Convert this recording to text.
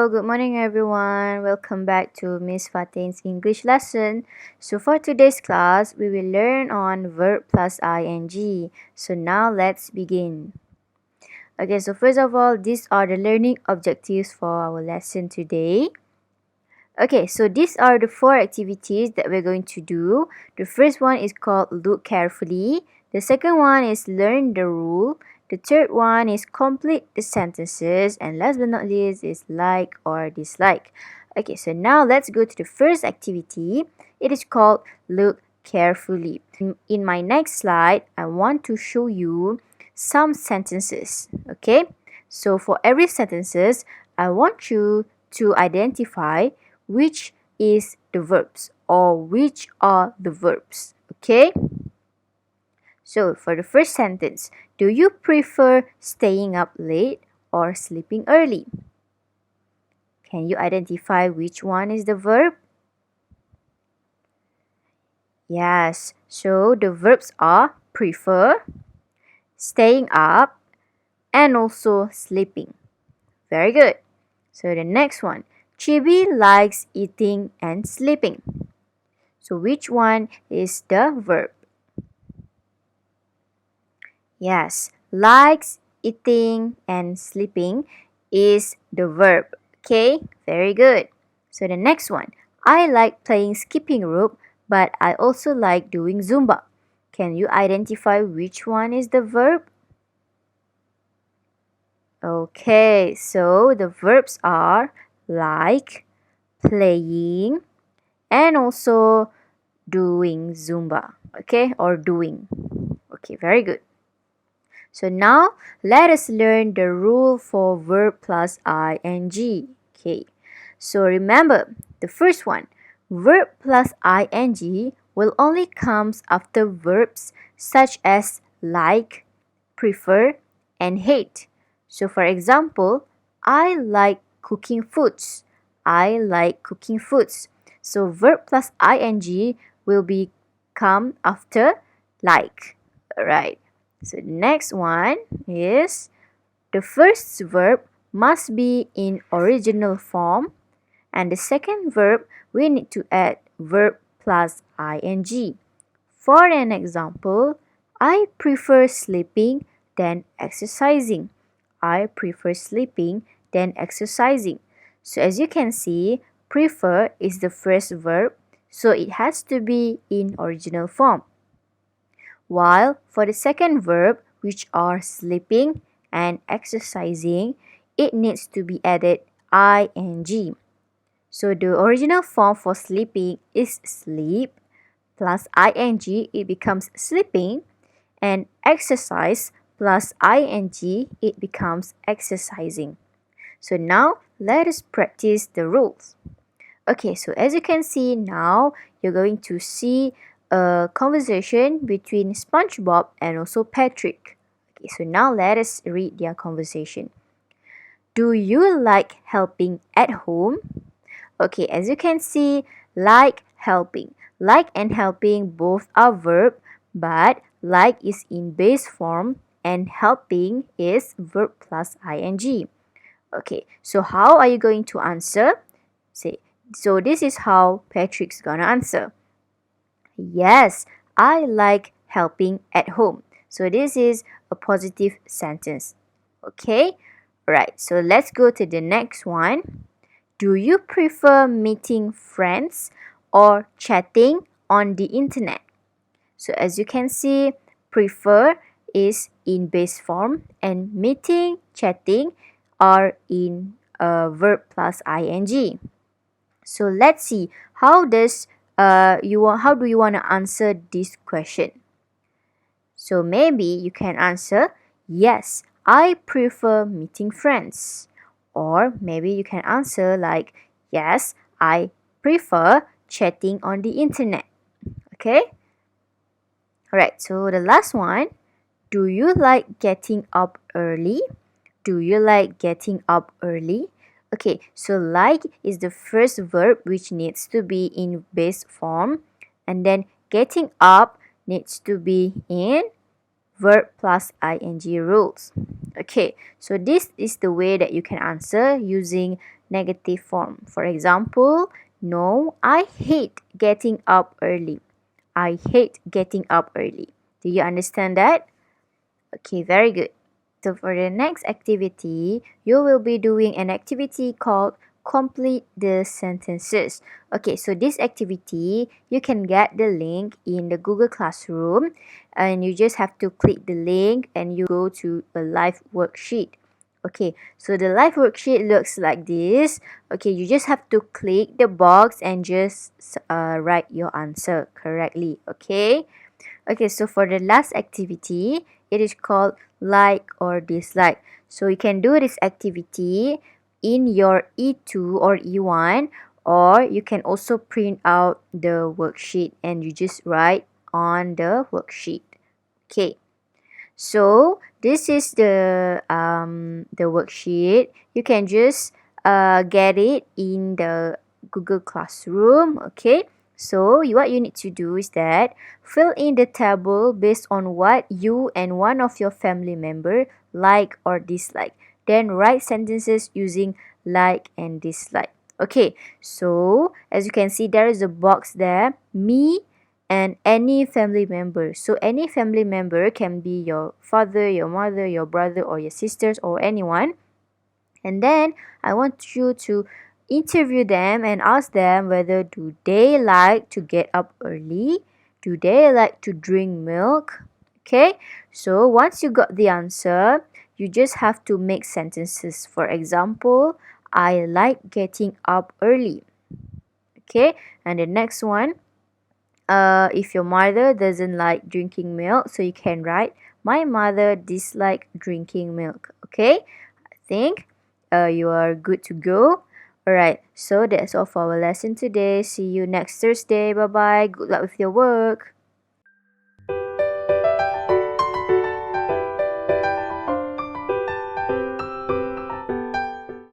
Hello, good morning everyone. Welcome back to Miss Fatin's English lesson. So for today's class, we will learn on verb plus ing. So now let's begin. Okay, so first of all, these are the learning objectives for our lesson today. Okay, so these are the 4 activities that we're going to do. The first one is called look carefully. The second one is learn the rule. The third one is complete the sentences. And last but not least is like or dislike. Okay, so now let's go to the first activity. It is called look carefully. In my next slide, I want to show you some sentences. Okay, so for every sentences, I want you to identify which is the verbs or which are the verbs. Okay, so for the first sentence, do you prefer staying up late or sleeping early? Can you identify which one is the verb? Yes, so the verbs are prefer, staying up, and also sleeping. Very good. So the next one, Chibi likes eating and sleeping. So which one is the verb? Yes, likes, eating, and sleeping is the verb. Okay, very good. So the next one, I like playing skipping rope, but I also like doing Zumba. Can you identify which one is the verb? Okay, so the verbs are like, playing, and also doing Zumba. Okay, or doing. Okay, very good. So now let us learn the rule for verb plus ing. Okay, so remember the first one, verb plus ing will only comes after verbs such as like, prefer, and hate. So for example, I like cooking foods. I like cooking foods. So verb plus ing will come after like. Alright. So the next one is the first verb must be in original form, and the second verb we need to add verb plus ing. For an example, I prefer sleeping than exercising. I prefer sleeping than exercising. So as you can see, prefer is the first verb, so it has to be in original form. While for the second verb, which are sleeping and exercising, it needs to be added ing. So the original form for sleeping is sleep plus ing, it becomes sleeping, and exercise plus ing, it becomes exercising. So now let us practice the rules. Okay, so as you can see now, you're going to see a conversation between SpongeBob and also Patrick. Okay, so now let us read their conversation. Do you like helping at home? Okay, as you can see, like, helping. Like and helping both are verb, but like is in base form and helping is verb plus ing. Okay, so how are you going to answer? So this is how Patrick's gonna answer. Yes, I like helping at home. So this is a positive sentence. Okay? Right, so let's go to the next one. Do you prefer meeting friends or chatting on the internet? So as you can see, prefer is in base form and meeting, chatting are in verb plus ing. So let's see how do you want to answer this question. So maybe you can answer yes, I prefer meeting friends. Or maybe you can answer like yes, I prefer chatting on the internet. Okay? Alright, so the last one, do you like getting up early? Do you like getting up early? Okay, so like is the first verb which needs to be in base form, and then getting up needs to be in verb plus ing rules. Okay, so this is the way that you can answer using negative form. For example, no, I hate getting up early. I hate getting up early. Do you understand that? Okay, very good. So for the next activity, you will be doing an activity called complete the sentences. Okay, so this activity, you can get the link in the Google Classroom and you just have to click the link and you go to a live worksheet. Okay, so the live worksheet looks like this. Okay, you just have to click the box and just write your answer correctly. Okay. Okay, so for the last activity, it is called like or dislike. So you can do this activity in your E2 or E1, or you can also print out the worksheet and you just write on the worksheet. Okay. So this is the worksheet. You can just get it in the Google Classroom. Okay. So what you need to do is that fill in the table based on what you and one of your family member like or dislike. Then write sentences using like and dislike. Okay. So as you can see, there is a box there. Me and any family member. So any family member can be your father, your mother, your brother, or your sisters, or anyone. And then I want you to interview them and ask them whether do they like to get up early, do they like to drink milk. Okay, so once you got the answer, you just have to make sentences. For example, I like getting up early. Okay, and the next one, if your mother doesn't like drinking milk, so you can write my mother dislike drinking milk. Okay, I think you are good to go. Alright, so that's all for our lesson today. See you next Thursday. Bye bye. Good luck with your work.